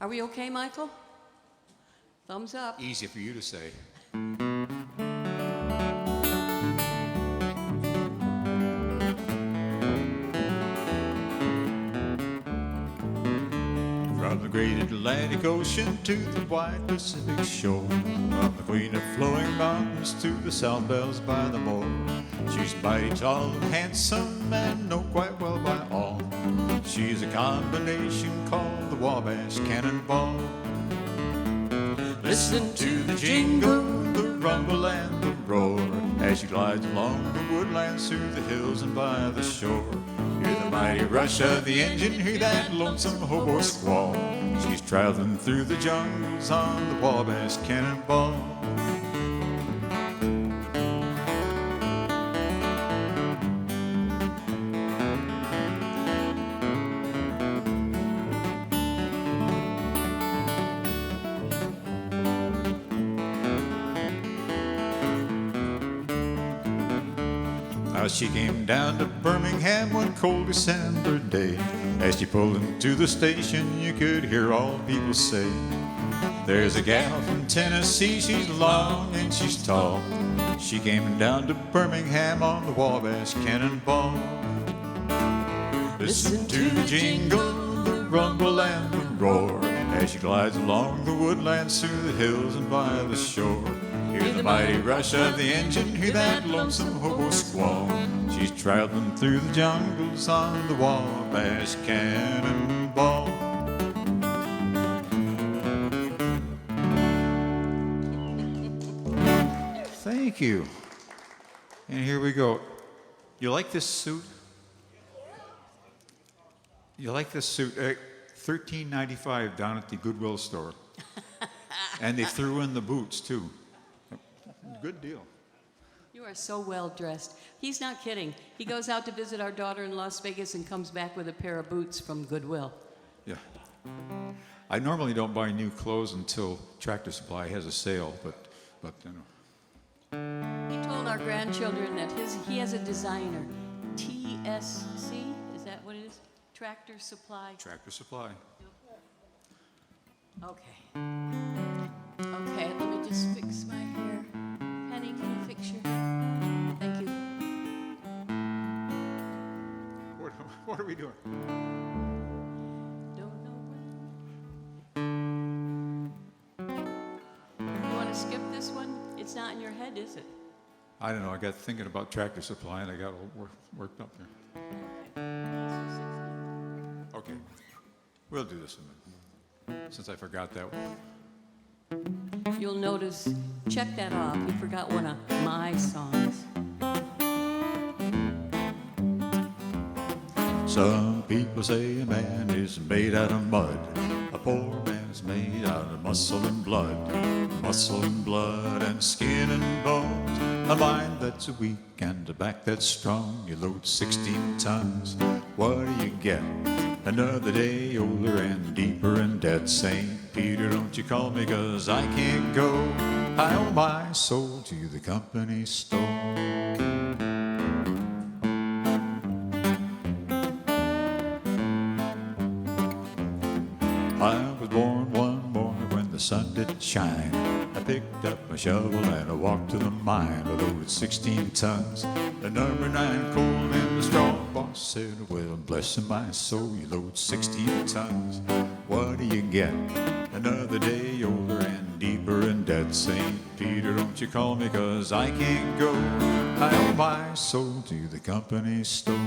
Are we okay, Michael? Thumbs up. Easy for you to say. From the great Atlantic Ocean to the wide Pacific shore, from the queen of flowing mountains to the south bells by the moor, she's mighty tall and handsome and known quite well by all. She's a combination called the Wabash Cannonball. Listen to the jingle, the rumble and the roar, as she glides along the woodlands through the hills and by the shore. Hear the mighty rush of the engine, hear that lonesome hobo squall. She's traveling through the jungles on the Wabash Cannonball. Now she came down to Birmingham one cold December day. As she pulled into the station, you could hear all people say, there's a gal from Tennessee, she's long and she's tall. She came down to Birmingham on the Wabash Cannonball. Listen to the jingle, the rumble and the roar, as she glides along the woodlands through the hills and by the shore. Hear the mighty rush of the engine, hear that lonesome hobo squall. She's traveling through the jungles on the Wabash Cannonball. Thank you. And here we go. You like this suit? You like this suit? $13.95 down at the Goodwill store. And they threw in the boots, too. Good deal. You are so well dressed. He's not kidding. He goes out to visit our daughter in Las Vegas and comes back with a pair of boots from Goodwill. Yeah. I normally don't buy new clothes until Tractor Supply has a sale, but you know. He told our grandchildren that he has a designer, TSC, is that what it is? Tractor Supply. Tractor Supply. Okay. Okay, let me just fix my hair. Penny, can you fix your hair? Thank you. What are we doing? Don't know what. You want to skip this one? It's not in your head, is it? I don't know. I got thinking about Tractor Supply and I got all worked up there. Okay. We'll do this one since I forgot that one. You'll notice, check that off. You forgot one of my songs. Some people say a man is made out of mud. A poor man's made out of muscle and blood. Muscle and blood and skin and bones. A mind that's weak and a back that's strong. You load 16 tons. What do you get? Another day older and deeper in debt. St. Peter, don't you call me 'cause I can't go. I owe my soul to the company store. I was born one morning when the sun didn't shine. I picked up my shovel and I walked to the mine. I loaded 16 tons, the number 9 coal in the straw. Boss said, well, bless my soul, you load 16 tons. What do you get? Another day older and deeper in debt. St. Peter, don't you call me 'cause I can't go. I owe my soul to the company store.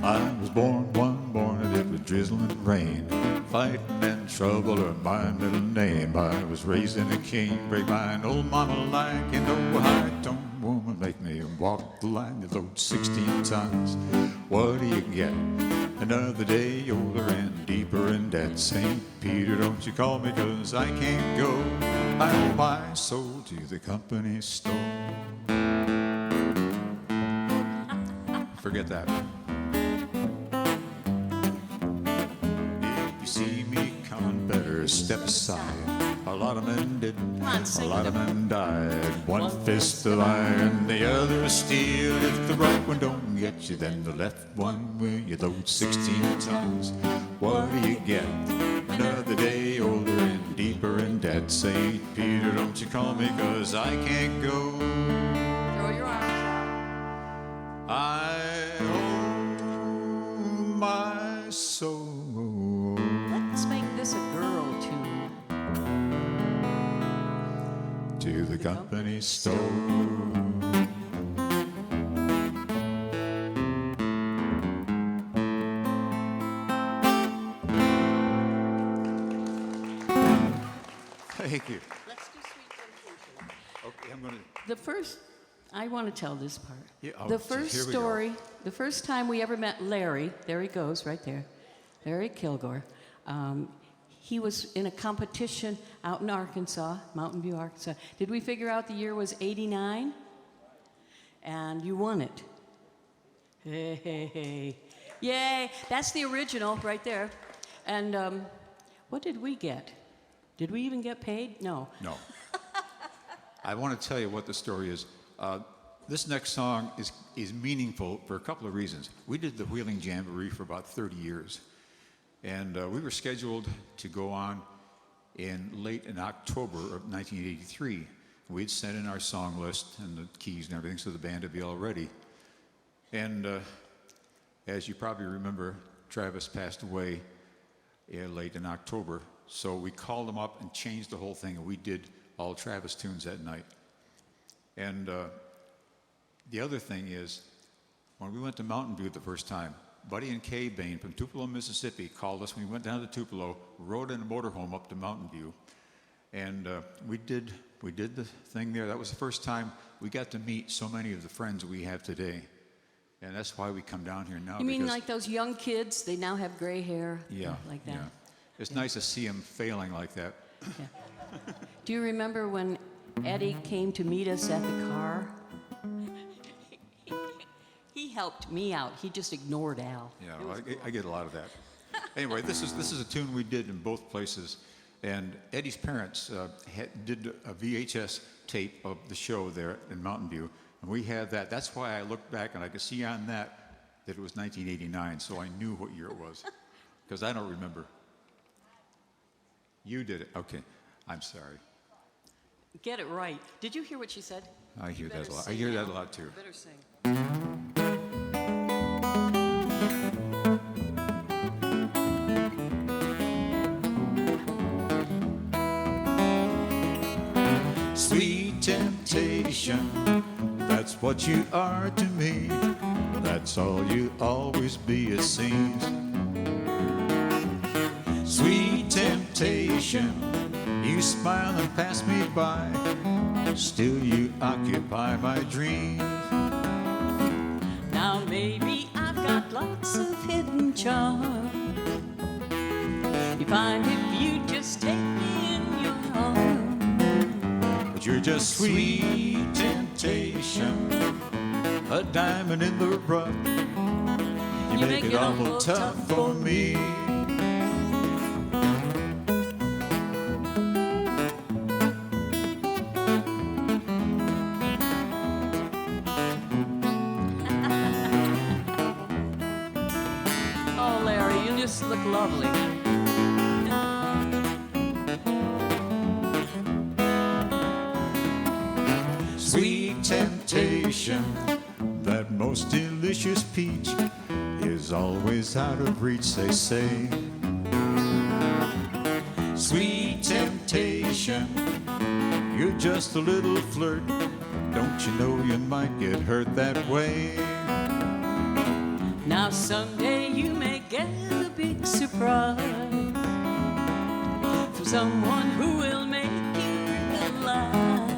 I was born one morning, it was drizzling rain. Fighting and trouble are my middle name. I was raised in a cane, break my old mama like an old high-toned woman. Make me walk the line, you load 16 tons. What do you get? Another day older and deeper in debt. St. Peter, don't you call me 'cause I can't go. I owe my soul to the company store. Forget that. If you see me come on, better step aside. A lot of men did, on, a lot of men died. One fist of iron, the other of steel. If the right one don't get you, then the left one will. You load 16 tons. What do you get? Another day older and deeper in debt. St. Peter, don't you call me, 'cause I can't go. Throw your arms out. I owe my soul Let's make this a girl tune. to the company store. Thank you. Let's do Sweet Temptation. Okay, I'm gonna. The first, I want to tell this part. Yeah, oh, the geez, first here we go. story, the first time we ever met Larry, there he goes, right there, Larry Kilgore. He was in a competition out in Arkansas, Mountain View, Arkansas. Did we figure out the year was '89? And you won it. Hey, hey, hey. Yay, that's the original right there. And what did we get? Did we even get paid? No. No. I want to tell you what the story is. This next song is meaningful for a couple of reasons. We did the Wheeling Jamboree for about 30 years. And we were scheduled to go on late in October of 1983. We'd sent in our song list and the keys and everything, so the band would be all ready. And as you probably remember, Travis passed away late in October. So we called him up and changed the whole thing, and we did all Travis tunes that night. And the other thing is, when we went to Mountain View the first time, Buddy and Kay Bain from Tupelo, Mississippi called us. We went down to Tupelo, rode in a motorhome up to Mountain View, and we did the thing there. That was the first time we got to meet so many of the friends we have today. And that's why we come down here now. You mean like those young kids? They now have gray hair? Yeah. Like that? Yeah. It's nice to see them failing like that. Yeah. Do you remember when Eddie came to meet us at the car? He helped me out. He just ignored Al. Yeah, well, I get a lot of that. Anyway, this is a tune we did in both places. And Eddie's parents did a VHS tape of the show there in Mountain View. And we had that. That's why I looked back and I could see on that it was 1989. So I knew what year it was. Because I don't remember. You did it. Okay. I'm sorry. Get it right. Did you hear what she said? I hear that a lot. I sing hear now. that a lot too. You better sing. Sweet temptation, that's what you are to me. That's all you always be, it seems. Sweet temptation, you smile and pass me by. Still you occupy my dreams. Now maybe I've got lots of hidden charm. You find if you just take me in your arms. But you're just sweet temptation, a diamond in the rough. You make it awful tough for me. Oh, Larry, you just look lovely. Sweet temptation, that most delicious peach is always out of reach, they say. Sweet temptation, you're just a little flirt. Don't you know you might get hurt that way? Now someday you may get a big surprise from someone who will make you realize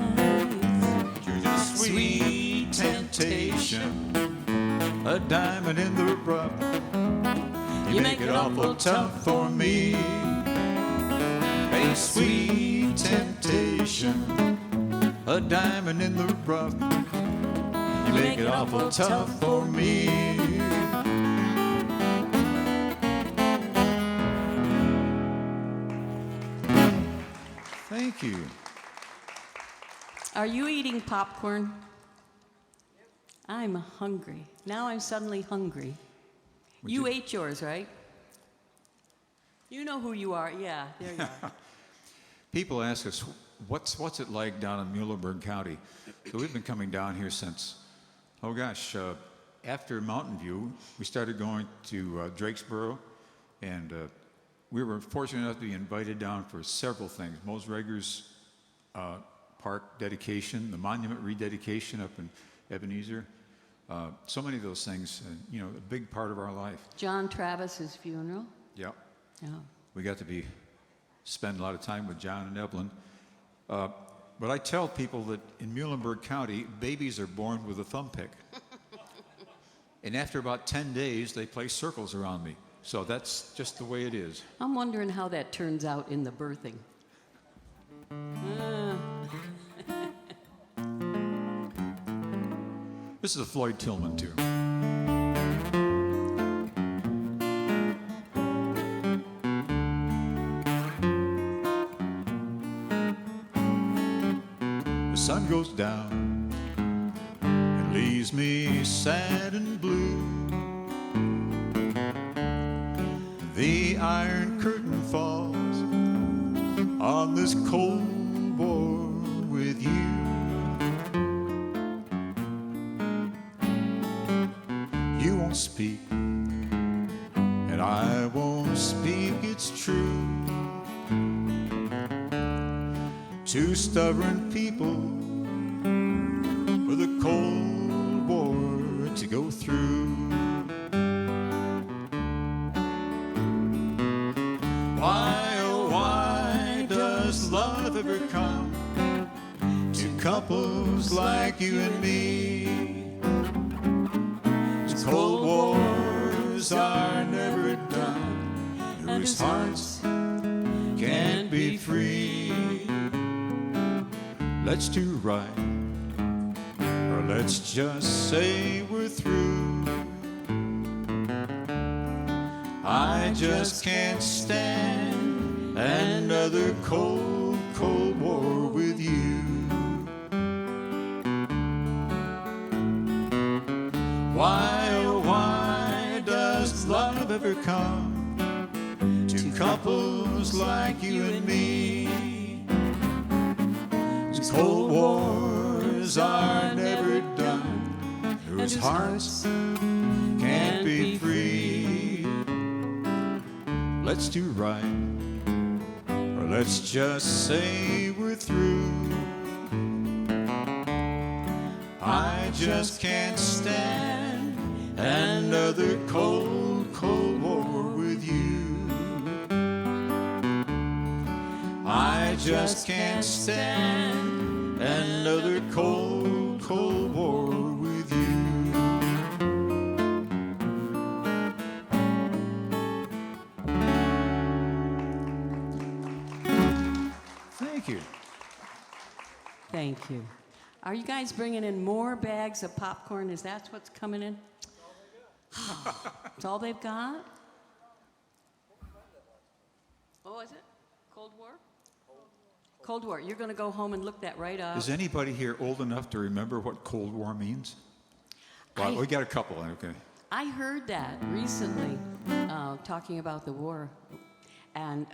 You're just sweet temptation, a diamond in the rough. You make it awful tough for me. Hey, sweet temptation, a diamond in the rough. You make it awful tough for me. Thank you. Are you eating popcorn? I'm hungry. Now I'm suddenly hungry. Would You ate yours, right? You know who you are. Yeah, there you are. People ask us, what's it like down in Muhlenberg County? So we've been coming down here since, after Mountain View, we started going to Drakesboro, and we were fortunate enough to be invited down for several things. Mose Rager's park dedication, the monument rededication up in Ebenezer. So many of those things, a big part of our life. John Travis's funeral. Yeah. Yeah. We got to spend a lot of time with John and Evelyn. But I tell people that in Muhlenberg County, babies are born with a thumb pick. And after about 10 days, they play circles around me. So that's just the way it is. I'm wondering how that turns out in the birthing. This is a Floyd Tillman tune. The sun goes down and leaves me sad and blue. The iron curtain falls on this cold war with you. You won't speak, and I won't speak, it's true. Two stubborn people with a cold war to go through. Why, oh why does love ever come to couples like you and me? Cold wars are never done, whose hearts can't be free. Let's do right, or let's just say we're through. I just can't stand another cold, cold war with you. Why, oh why does love ever come to couples like you and me? These cold wars are never done, whose hearts can't be free. Let's do right, or let's just say we're through. I just can't stand another cold, cold war with you. I just can't stand another cold, cold war with you. Thank you. Thank you. Are you guys bringing in more bags of popcorn? Is that what's coming in? That's all they've got? Oh, is it? Cold War? Cold War. You're going to go home and look that right up. Is anybody here old enough to remember what Cold War means? Well, we got a couple, okay. I heard that recently, talking about the war and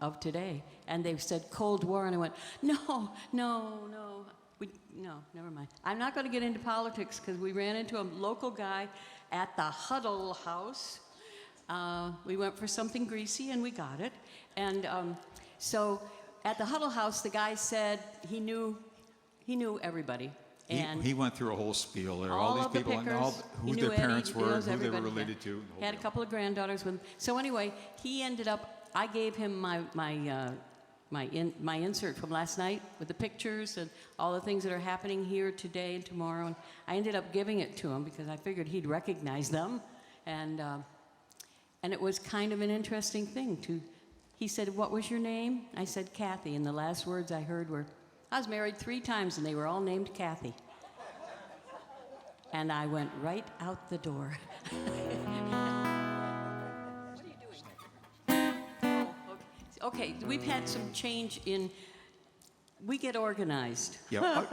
of today, and they said Cold War, and I went, no. No, never mind. I'm not going to get into politics because we ran into a local guy at the Huddle House. We went for something greasy and we got it. And so at the Huddle House, the guy said he knew everybody. And he went through a whole spiel there. all these of the people and pickers, who he their knew parents Eddie, he were, knows who they were everybody. related to. He had a couple of granddaughters with him. So anyway, he ended up, I gave him my insert from last night with the pictures and all the things that are happening here today and tomorrow. And I ended up giving it to him because I figured he'd recognize them. And it was kind of an interesting thing. He said, "What was your name?" I said, "Kathy." And the last words I heard were, "I was married 3 times and they were all named Kathy." And I went right out the door. Okay, we've had some change in We get organized. Yeah,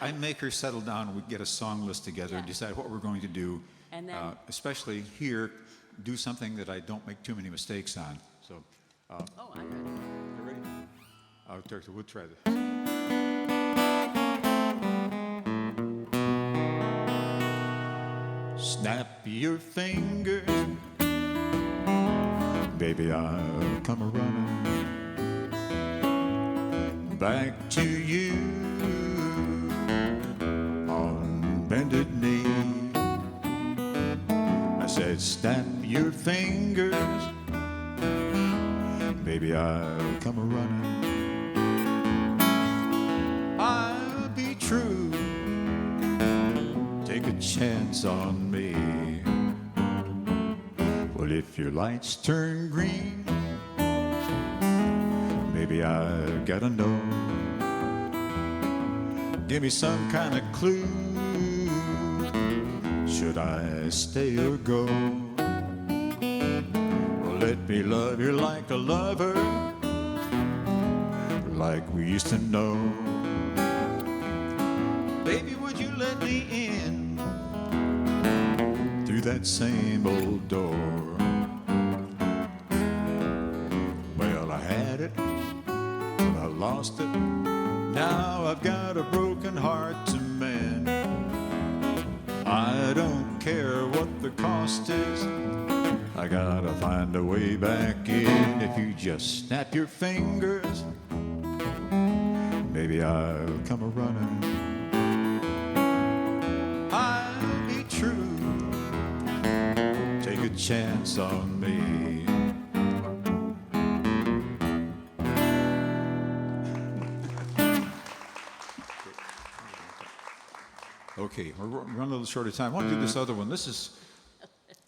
I make her settle down and we get a song list together and decide what we're going to do. And then, especially here, do something that I don't make too many mistakes on. So, oh, I'm ready. you ready? We'll try this. Snap your fingers, baby, I'll come a-running back to you on bended knee. I said, snap your fingers, baby, I'll come a-running. I'll be true, take a chance on me. Well, if your lights turn green, baby, I gotta know. Give me some kind of clue. Should I stay or go? Well, let me love you like a lover, like we used to know. Baby, would you let me in through that same old door? Well, I had it, but I lost it. Now I've got a broken heart to mend. I don't care what the cost is, I gotta find a way back in. If you just snap your fingers, maybe I'll come a-running. I'll be true, take a chance on me. Okay, we're running a little short of time. I want to do this other one. This is,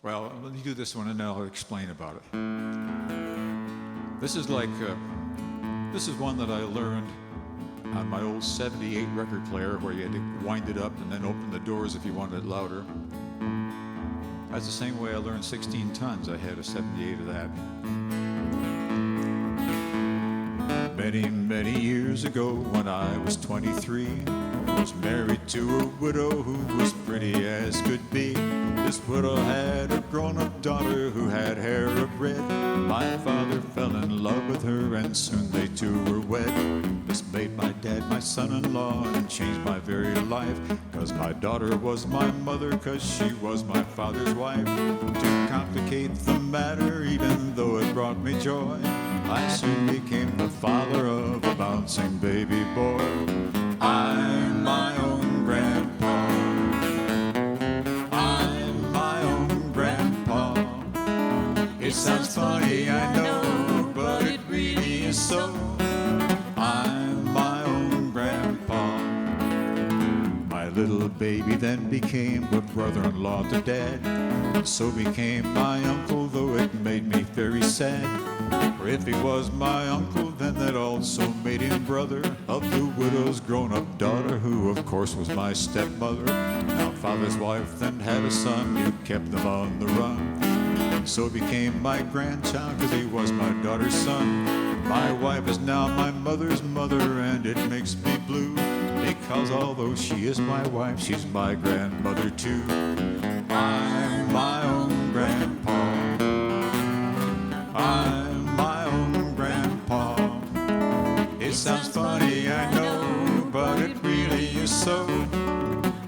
well, let me do this one and then I'll explain about it. This is like, this is one that I learned on my old 78 record player where you had to wind it up and then open the doors if you wanted it louder. That's the same way I learned 16 tons. I had a 78 of that. Many, many years ago when I was 23, I was married to a widow who was pretty as could be. This widow had a grown-up daughter who had hair of red. My father fell in love with her and soon they two were wed. This made my dad my son-in-law and changed my very life. Cause my daughter was my mother, cause she was my father's wife. To complicate the matter, even though it brought me joy, I soon became the father of a bouncing baby boy. I'm my own grandpa. I'm my own grandpa. It sounds funny, I know, but it really is so. I'm my own grandpa. My little baby then became a brother-in-law to Dad, and so became my uncle, though it made me very sad. For if he was my uncle, then that also made him brother of the widow's grown-up daughter, who of course was my stepmother. Now father's wife then had a son who kept them on the run, and so became my grandchild, cause he was my daughter's son. My wife is now my mother's mother, and it makes me blue, because although she is my wife, she's my grandmother too. I'm my own grandpa. I'm my own grandpa. It sounds funny, I know, but it really is so.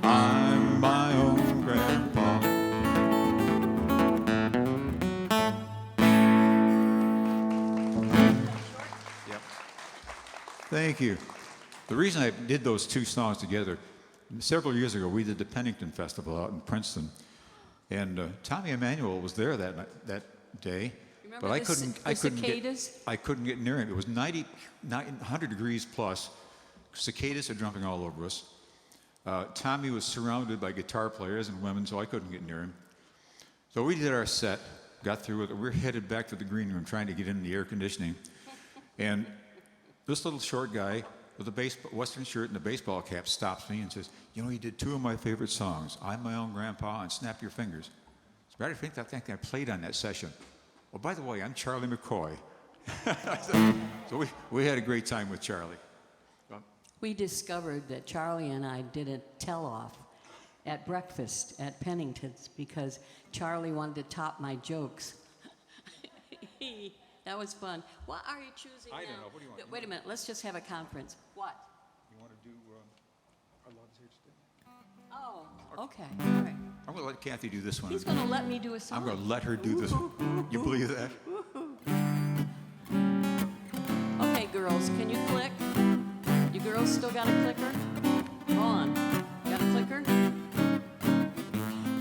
I'm my own grandpa. Yep. Thank you. The reason I did those two songs together, several years ago, we did the Pennington Festival out in Princeton, and Tommy Emmanuel was there that day. Remember But I couldn't get near him. It was 100 degrees plus. Cicadas are jumping all over us. Tommy was surrounded by guitar players and women, so I couldn't get near him. So we did our set, got through it. We're headed back to the green room trying to get in the air conditioning. And this little short guy with a Western shirt and a baseball cap stops me and says, you know, you did two of my favorite songs, I'm My Own Grandpa and Snap Your Fingers. As a matter of fact, I think I played on that session. Oh, by the way, I'm Charlie McCoy. So we had a great time with Charlie. We discovered that Charlie and I did a tell-off at breakfast at Pennington's because Charlie wanted to top my jokes. That was fun. What are you choosing now? I don't know. What do you want? Wait a minute. Let's just have a conference. What? You want to do Our Love is Here to Stay? Oh, okay. All right. I'm going to let Kathy do this one. He's going to let me do a song. I'm going to let her do this one. You believe that? Okay, girls, can you click? You girls still got a clicker? Go on. Got a clicker?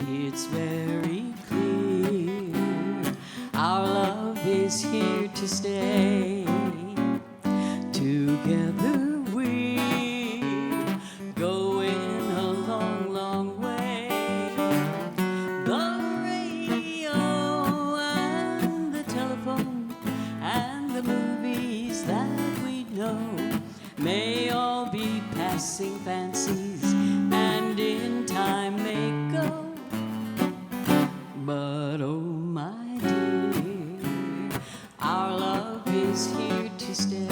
It's very clear our love is here to stay. Together we're going a long, long way. The radio and the telephone and the movies that we know may all be passing fancies and in time may go. But oh my dear, our love is here to stay.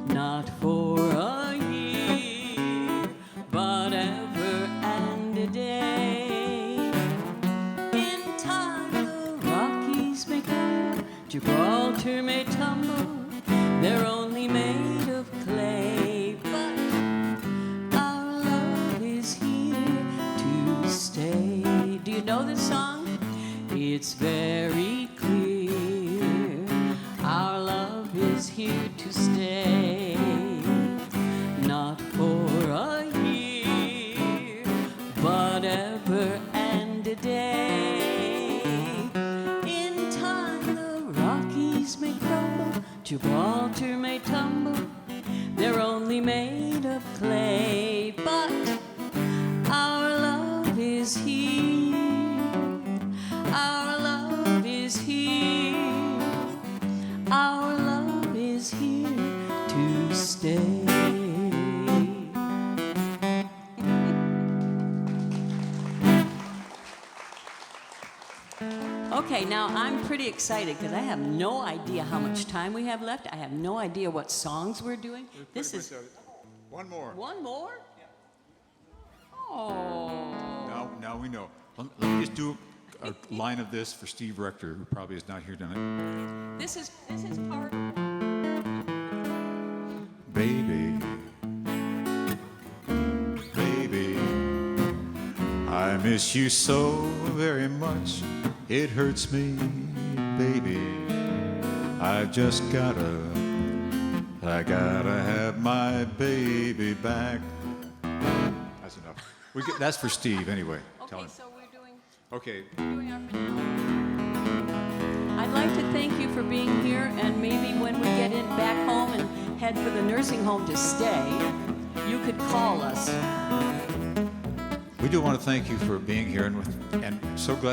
Not for a year, but ever and a day. In time the Rockies may crumble, Gibraltar may tumble. They're only made of clay, but our love is here to stay. Do you know this song? It's very clear our love is here to stay. Not for a year, but ever and a day. In time the Rockies may crumble, Gibraltar may tumble. They're only made of clay, but our love is here. Our love is here. Our love is here to stay. Okay, now I'm pretty excited because I have no idea how much time we have left. I have no idea what songs we're doing. This is One more. one more? Oh. Now we know. Let me just do a line of this for Steve Rector, who probably is not here tonight. This is part. Baby, baby, I miss you so very much. It hurts me, baby. I gotta have my baby back. That's enough. That's for Steve anyway. Tell Okay, him. so we're doing Okay. our I'd like to thank you for being here, and maybe when we get back home and head for the nursing home to stay, you could call us. We do want to thank you for being here, and so glad.